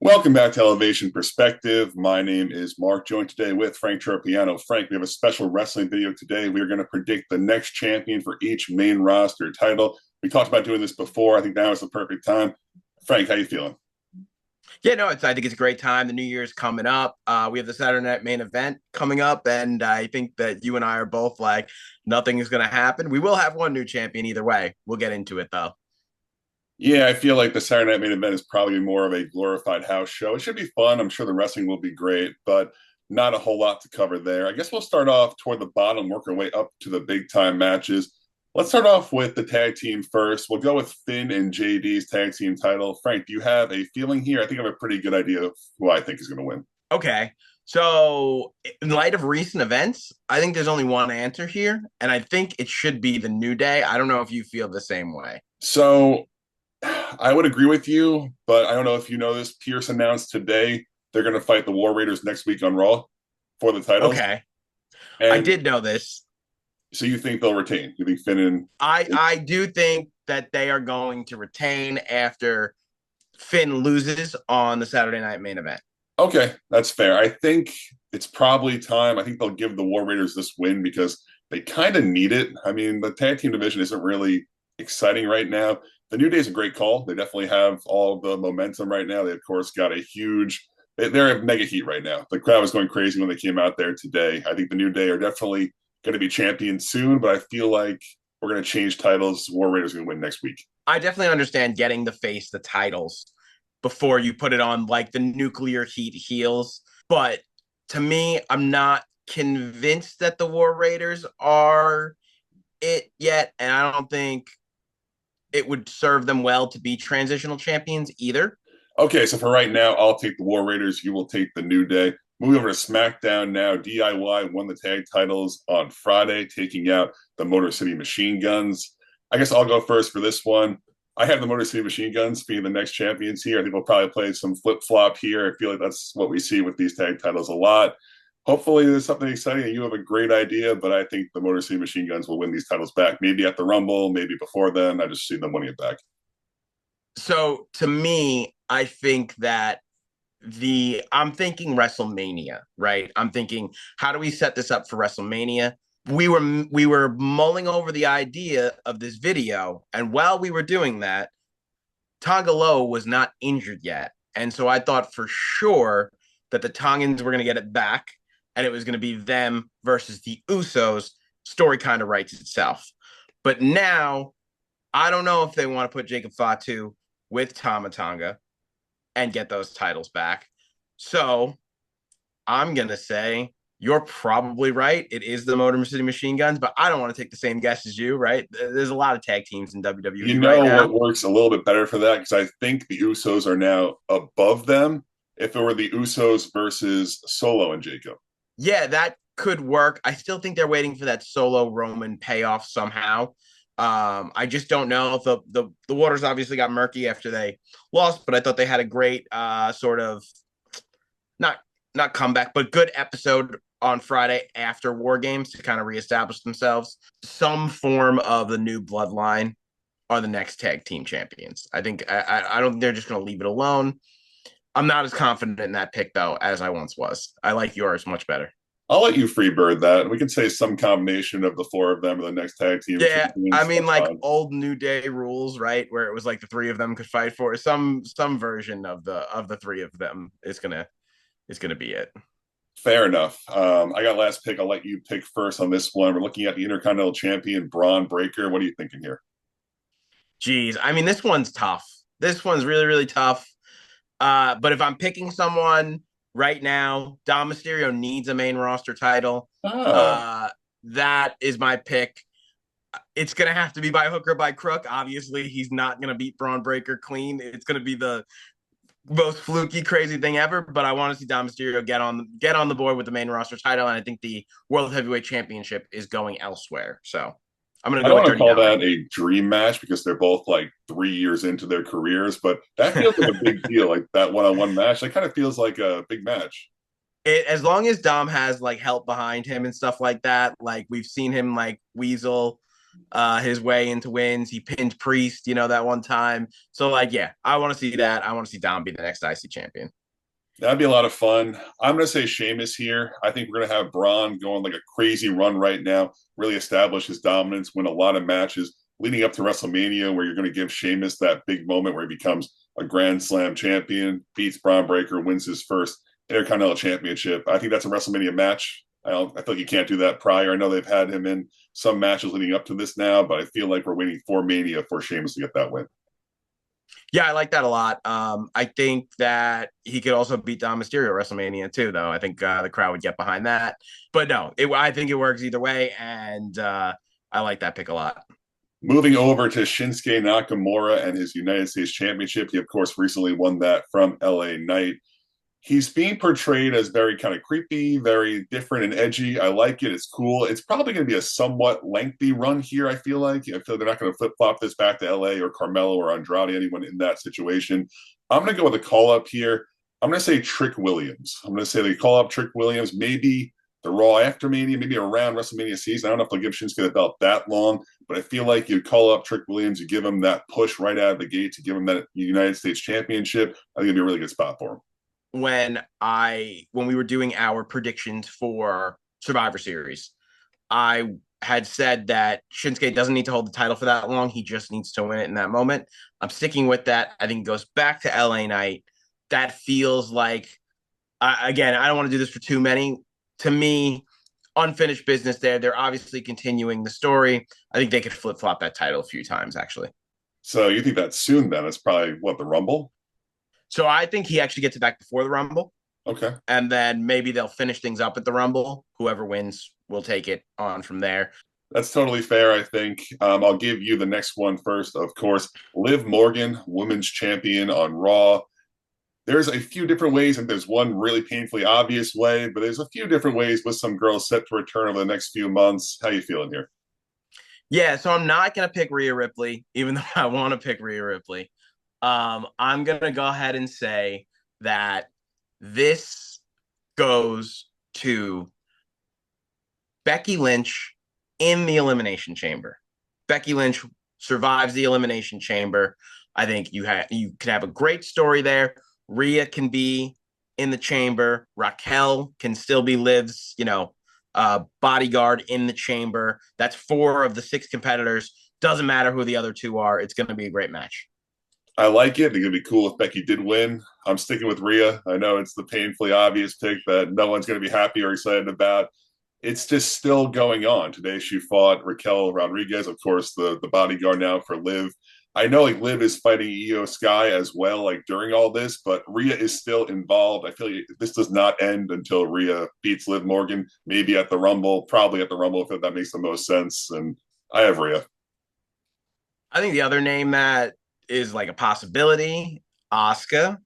Welcome back to Elevation Perspective. My name is Mark, joined today with Frank Tropiano. Frank, we have a special wrestling video today. We are going to predict the next champion for each main roster title. We talked about doing this before. I think now is the perfect time. Frank, how you feeling? Yeah, no, I think it's a great time. The New Year's coming up. We have the Saturday Night Main Event coming up, and I think that you and I are both like nothing is going to happen. We will have one new champion either way. We'll get into it though. Yeah, I feel like the Saturday Night Main Event is probably more of a glorified house show. It should be fun. I'm sure the wrestling will be great, but not a whole lot to cover there. I guess we'll start off toward the bottom, work our way up to the big time matches. Let's start off with the tag team first. We'll go with Finn and JD's tag team title. Frank, do you have a feeling here? I think I have a pretty good idea of who I think is going to win. Okay, so in light of recent events, I think there's only one answer here, and I think it should be the New Day. I don't know if you feel the same way. So I would agree with you, but I don't know if you know this. Pierce announced today they're going to fight the War Raiders next week on Raw for the titles. Okay, I And did know this. so you think they'll retain? You think Finn and I do think that they are going to retain after Finn loses on the Saturday Night Main Event. okay, that's fair. I think it's probably time. I think they'll give the War Raiders this win because they kind of need it. I mean, the tag team division isn't really exciting right now. The New Day is a great call. They definitely have all the momentum right now. They, of course, got a huge. They're a mega heat right now. The crowd was going crazy when they came out there today. I think the New Day are definitely going to be champions soon, but I feel like we're going to change titles. War Raiders are going to win next week. I definitely understand getting the face the titles before you put it on like the nuclear heat heels. But to me, I'm not convinced that the War Raiders are it yet. And I don't think it would serve them well to be transitional champions either. Okay, so for right now, I'll take the War Raiders. You will take the New Day. Moving over to SmackDown now. DIY won the tag titles on Friday, taking out the Motor City Machine Guns. I guess I'll go first for this one. I have the Motor City Machine Guns being the next champions here. I think we'll probably play some flip flop here. I feel like that's what we see with these tag titles a lot. Hopefully, there's something exciting and you have a great idea, but I think the Motor City Machine Guns will win these titles back. Maybe at the Rumble, maybe before then. I just see them winning it back. So to me, I think that I'm thinking WrestleMania, right? I'm thinking, how do we set this up for WrestleMania? We were mulling over the idea of this video, and while we were doing that, Tonga Loa was not injured yet. And so I thought for sure that the Tongans were going to get it back and it was going to be them versus the Usos. Story kind of writes itself. But now I don't know if they want to put Jacob Fatu with Tama Tonga and get those titles back. So I'm going to say you're probably right. It is the Motor City Machine Guns, but I don't want to take the same guess as you, right? There's a lot of tag teams in You WWE right know what now. works a little bit better for that? Because I think the Usos are now above them. If it were the Usos versus Solo and Jacob. Yeah, that could work. I still think they're waiting for that solo Roman payoff somehow. I just don't know if the waters obviously got murky after they lost, but I thought they had a great sort of not not comeback, but good episode on Friday after War Games to kind of reestablish themselves. Some form of the new Bloodline are the next tag team champions. I don't think they're just going to leave it alone. I'm not as confident in that pick though as I once was. I like yours much better. I'll let you freebird that. We can say some combination of the four of them are the next tag team Yeah, I champions. mean That's like fine. old New Day rules, right? Where it was like the three of them could fight for some version of the three of them is gonna be it. Fair enough. I got last pick. I'll let you pick first on this one. We're looking at the Intercontinental Champion, Bron Breakker. What are you thinking here? Geez, I mean this one's tough. This one's really really tough. But if I'm picking someone right now, Dom Mysterio needs a main roster title. Oh, Uh, that is my pick. It's gonna have to be by hook or by crook. Obviously, he's not gonna beat Braun Breaker clean. It's gonna be the most fluky, crazy thing ever. But I want to see Dom Mysterio get on the board with the main roster title, and I think the World Heavyweight Championship is going elsewhere. So I'm gonna I go don't with want to Dirty call Dom. that a dream match because they're both like 3 years into their careers, but that feels like a big deal. Like that one-on-one match, that kind of feels like a big match. As long as Dom has like help behind him and stuff like that, like we've seen him like weasel his way into wins. He pinned Priest, that one time. So, like, yeah, I want to see that. I want to see Dom be the next IC champion. That'd be a lot of fun. I'm going to say Sheamus here. I think we're going to have Braun going like a crazy run right now, really establish his dominance, win a lot of matches leading up to WrestleMania, where you're going to give Sheamus that big moment where he becomes a Grand Slam champion, beats Bron Breakker, wins his first Intercontinental Championship. I think that's a WrestleMania match. I feel like you can't do that prior. I know they've had him in some matches leading up to this now, but I feel like we're waiting for Mania for Sheamus to get that win. Yeah, I like that a lot. I think that he could also beat Dom Mysterio at WrestleMania too, though. I think the crowd would get behind that. But no, I think it works either way, and I like that pick a lot. Moving over to Shinsuke Nakamura and his United States Championship. He, of course, recently won that from LA Knight. He's being portrayed as very kind of creepy, very different and edgy. I like it. It's cool. It's probably going to be a somewhat lengthy run here, I feel like. I feel they're not going to flip-flop this back to LA or Carmelo or Andrade, anyone in that situation. I'm going to go with a call-up here. I'm going to say Trick Williams. I'm going to say they call up Trick Williams, maybe the Raw after Mania, maybe around WrestleMania season. I don't know if they'll give Shinsuke the belt that long, but I feel like you call up Trick Williams, you give him that push right out of the gate to give him that United States Championship. I think it'd be a really good spot for him. When we were doing our predictions for Survivor Series, I had said that Shinsuke doesn't need to hold the title for that long. He just needs to win it in that moment. I'm sticking with that. I think it goes back to LA Knight. That feels like, again, I don't want to do this for too many. To me, unfinished business there. They're obviously continuing the story. I think they could flip-flop that title a few times, actually. So you think that's soon then? It's probably, what, the Rumble? So I think he actually gets it back before the Rumble. Okay. And then maybe they'll finish things up at the Rumble. Whoever wins will take it on from there. That's totally fair, I think. I'll give you the next one first, of course. Liv Morgan, women's champion on Raw. There's a few different ways, and there's one really painfully obvious way, but there's a few different ways with some girls set to return over the next few months. How you feeling here? Yeah, so I'm not going to pick Rhea Ripley, even though I want to pick Rhea Ripley. I'm going to go ahead and say that this goes to Becky Lynch in the Elimination Chamber. Becky Lynch survives the Elimination Chamber. I think you could have a great story there. Rhea can be in the chamber. Raquel can still be Liv's, bodyguard in the chamber. That's 4 of the 6 competitors. Doesn't matter who the other 2 are. It's going to be a great match. I like it. I think it'd be cool if Becky did win. I'm sticking with Rhea. I know it's the painfully obvious pick that no one's going to be happy or excited about. It's just still going on. Today she fought Raquel Rodriguez, of course, the bodyguard now for Liv. I know like Liv is fighting Io Sky as well, like during all this, but Rhea is still involved. I feel like this does not end until Rhea beats Liv Morgan, maybe at the Rumble, probably at the Rumble if that makes the most sense. And I have Rhea. I think the other name that is like a possibility, Asuka,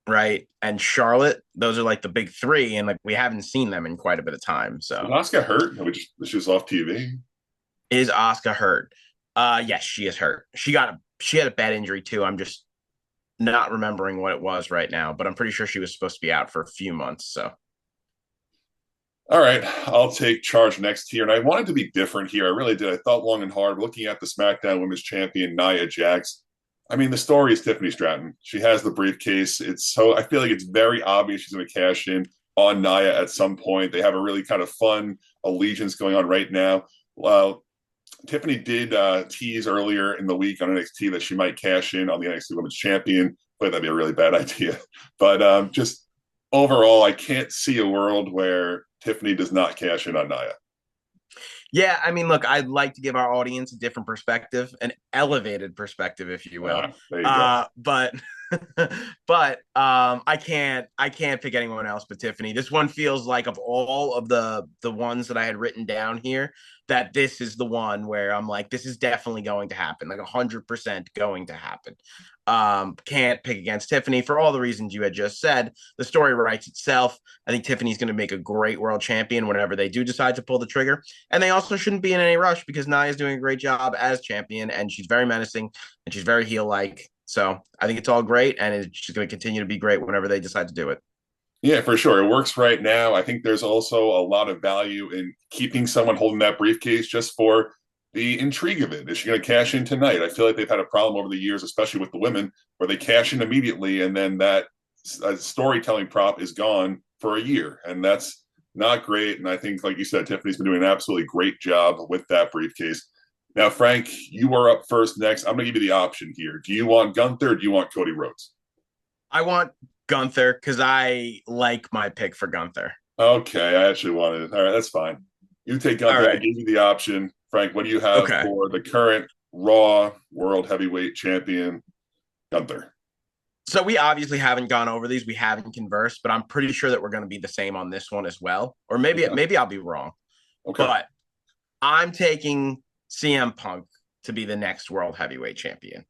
right? And Charlotte. Those are like the big 3, and like we haven't seen them in quite a bit of time. So Asuka hurt? She was off TV. Is Asuka hurt? Yes, she is hurt. She had a bad injury too. I'm just not remembering what it was right now, but I'm pretty sure she was supposed to be out for a few months. So all right, I'll take charge next here. And I wanted to be different here. I really did. I thought long and hard, looking at the SmackDown Women's Champion, Nia Jax. I mean, the story is Tiffany Straton. She has the briefcase. I feel like it's very obvious she's going to cash in on Nia at some point. They have a really kind of fun allegiance going on right now. Tiffany did tease earlier in the week on NXT that she might cash in on the NXT Women's Champion, but that'd be a really bad idea. But just overall, I can't see a world where Tiffany does not cash in on Nia. Yeah, I mean, look, I'd like to give our audience a different perspective, an elevated perspective, if you will. There you go. But I can't pick anyone else but Tiffany. This one feels like, of all of the ones that I had written down here, that this is the one where I'm like, this is definitely going to happen, like 100% going to happen. Can't pick against Tiffany for all the reasons you had just said. The story writes itself. I think Tiffany's going to make a great world champion whenever they do decide to pull the trigger. And they also shouldn't be in any rush because Nia's doing a great job as champion, and she's very menacing and she's very heel-like. So I think it's all great, and it's just going to continue to be great whenever they decide to do it. Yeah, for sure. It works right now. I think there's also a lot of value in keeping someone holding that briefcase just for, the intrigue of it. Is she going to cash in tonight? I feel like they've had a problem over the years, especially with the women, where they cash in immediately and then that storytelling prop is gone for a year. And that's not great. And I think, like you said, Tiffany's been doing an absolutely great job with that briefcase. Now, Frank, you are up first next. I'm going to give you the option here. Do you want Gunther or do you want Cody Rhodes? I want Gunther because I like my pick for Gunther. Okay, I actually wanted it. All right, that's fine. You take All Gunther. I right. gave you the option. Frank, what do you have Okay. for the current Raw World Heavyweight Champion, Gunther? So we obviously haven't gone over these. We haven't conversed, but I'm pretty sure that we're going to be the same on this one as well. Or maybe Okay. maybe I'll be wrong. Okay. But I'm taking CM Punk to be the next World Heavyweight Champion.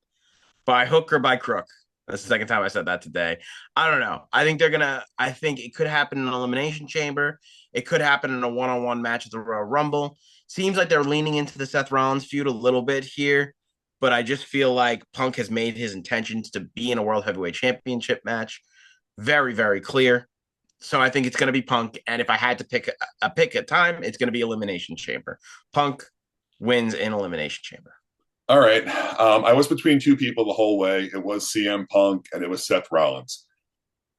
By hook or by crook. That's the second time I said that today. I don't know. I think it could happen in an Elimination Chamber. It could happen in a one-on-one match at the Royal Rumble. Seems like they're leaning into the Seth Rollins feud a little bit here, but I just feel like Punk has made his intentions to be in a World Heavyweight Championship match very, very clear. So I think it's going to be Punk. And if I had to pick a time, it's going to be Elimination Chamber. Punk wins in Elimination Chamber. All right. I was between two people the whole way. It was CM Punk and it was Seth Rollins.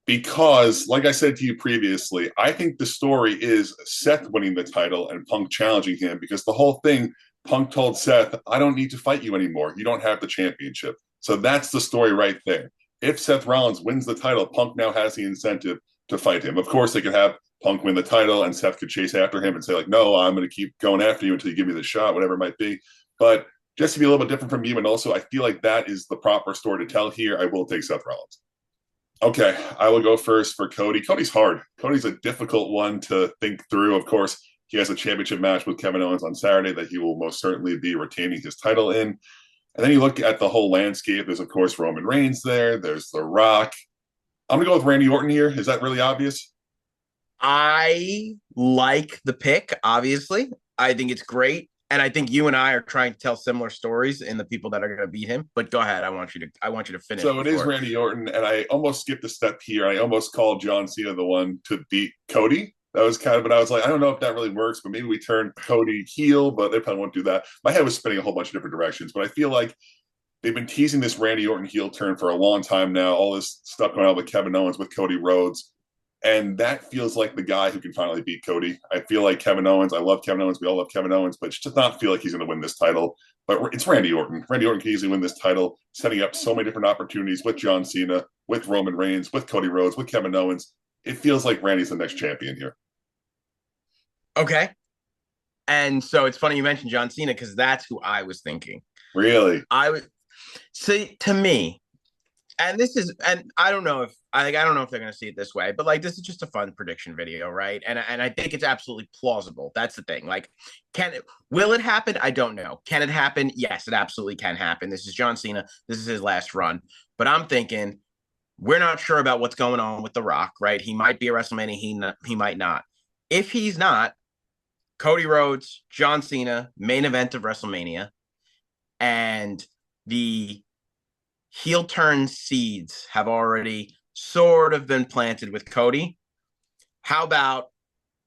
Because, like I said to you previously, I think the story is Seth winning the title and Punk challenging him because the whole thing, Punk told Seth, I don't need to fight you anymore. You don't have the championship. So that's the story right there. If Seth Rollins wins the title, Punk now has the incentive to fight him. Of course, they could have Punk win the title and Seth could chase after him and say, like, no, I'm going to keep going after you until you give me the shot, whatever it might be. But just to be a little bit different from you, and also I feel like that is the proper story to tell here, I will take Seth Rollins. Okay, I will go first for Cody. Cody's hard. Cody's a difficult one to think through. Of course, he has a championship match with Kevin Owens on Saturday that he will most certainly be retaining his title in. And then you look at the whole landscape. There's, of course, Roman Reigns there. There's The Rock. I'm going to go with Randy Orton here. Is that really obvious? I like the pick, obviously. I think it's great. And I think you and I are trying to tell similar stories in the people that are going to beat him. But go ahead. I want you to finish. So it is Randy Orton, and I almost skipped a step here. I almost called John Cena the one to beat Cody. That was kind of, but I was like, I don't know if that really works, but maybe we turn Cody heel, but they probably won't do that. My head was spinning a whole bunch of different directions, but I feel like they've been teasing this Randy Orton heel turn for a long time now. All this stuff going on with Kevin Owens, with Cody Rhodes. And that feels like the guy who can finally beat Cody. I feel like Kevin Owens. I love Kevin Owens. We all love Kevin Owens, but it does not feel like he's going to win this title. But it's Randy Orton. Randy Orton can easily win this title, setting up so many different opportunities with John Cena, with Roman Reigns, with Cody Rhodes, with Kevin Owens. It feels like Randy's the next champion here. Okay. And so it's funny you mentioned John Cena because that's who I was thinking. Really? I would see to me, and I don't know if I don't know if they're going to see it this way, but like this is just a fun prediction video, right? And I think it's absolutely plausible. That's the thing. Like, will it happen? I don't know. Can it happen? Yes, it absolutely can happen. This is John Cena. This is his last run. But I'm thinking we're not sure about what's going on with The Rock, right? He might be at WrestleMania. He might not. If he's not, Cody Rhodes, John Cena, main event of WrestleMania, and the heel turn seeds have already sort of been planted with Cody. How about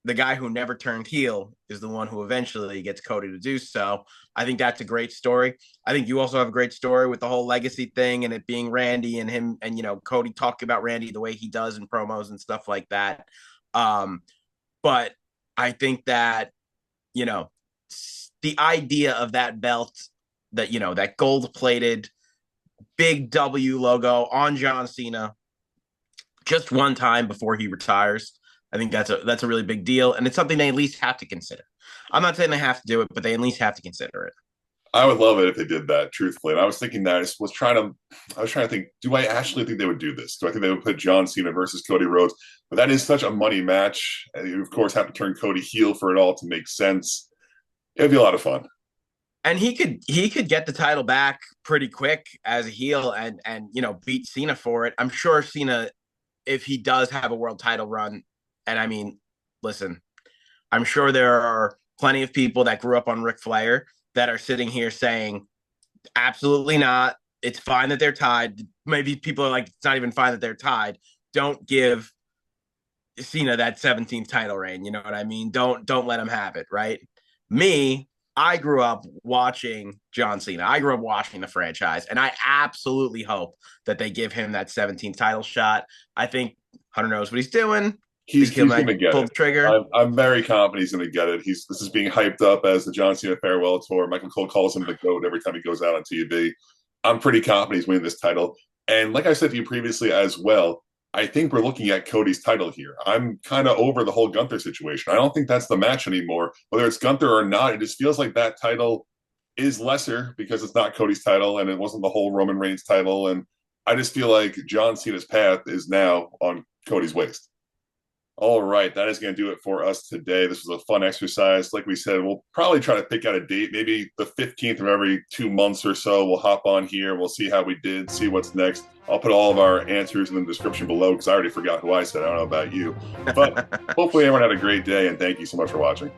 the guy who never turned heel is the one who eventually gets Cody to do so? I think that's a great story. I think you also have a great story with the whole legacy thing and it being Randy and him and, Cody talking about Randy the way he does in promos and stuff like that. But I think that, the idea of that belt, that, that gold plated big W logo on John Cena just one time before he retires. I think that's a really big deal. And it's something they at least have to consider. I'm not saying they have to do it, but they at least have to consider it. I would love it if they did that, truthfully. And I was thinking that I was trying to think, do I actually think they would do this? Do I think they would put John Cena versus Cody Rhodes? But that is such a money match. And you, of course, have to turn Cody heel for it all to make sense. It'd be a lot of fun. And he could get the title back pretty quick as a heel and beat Cena for it. I'm sure Cena, if he does have a world title run, and I mean, listen, I'm sure there are plenty of people that grew up on Ric Flair that are sitting here saying, absolutely not. It's fine that they're tied. Maybe people are like, it's not even fine that they're tied. Don't give Cena that 17th title reign. You know what I mean? Don't let him have it, right? Me, I grew up watching John Cena. I grew up watching the franchise, and I absolutely hope that they give him that 17th title shot. I think Hunter knows what he's doing. He's going to get pull it. the trigger. I'm very confident he's going to get it. This is being hyped up as the John Cena farewell tour. Michael Cole calls him the GOAT every time he goes out on TV. I'm pretty confident he's winning this title. And like I said to you previously as well, I think we're looking at Cody's title here. I'm kind of over the whole Gunther situation. I don't think that's the match anymore. Whether it's Gunther or not, it just feels like that title is lesser because it's not Cody's title and it wasn't the whole Roman Reigns title. And I just feel like John Cena's path is now on Cody's waist. All right, that is going to do it for us today. This was a fun exercise. Like we said, we'll probably try to pick out a date, maybe the 15th of every 2 months or so. We'll hop on here. We'll see how we did, see what's next. I'll put all of our answers in the description below because I already forgot who I said. I don't know about you. But hopefully everyone had a great day, and thank you so much for watching.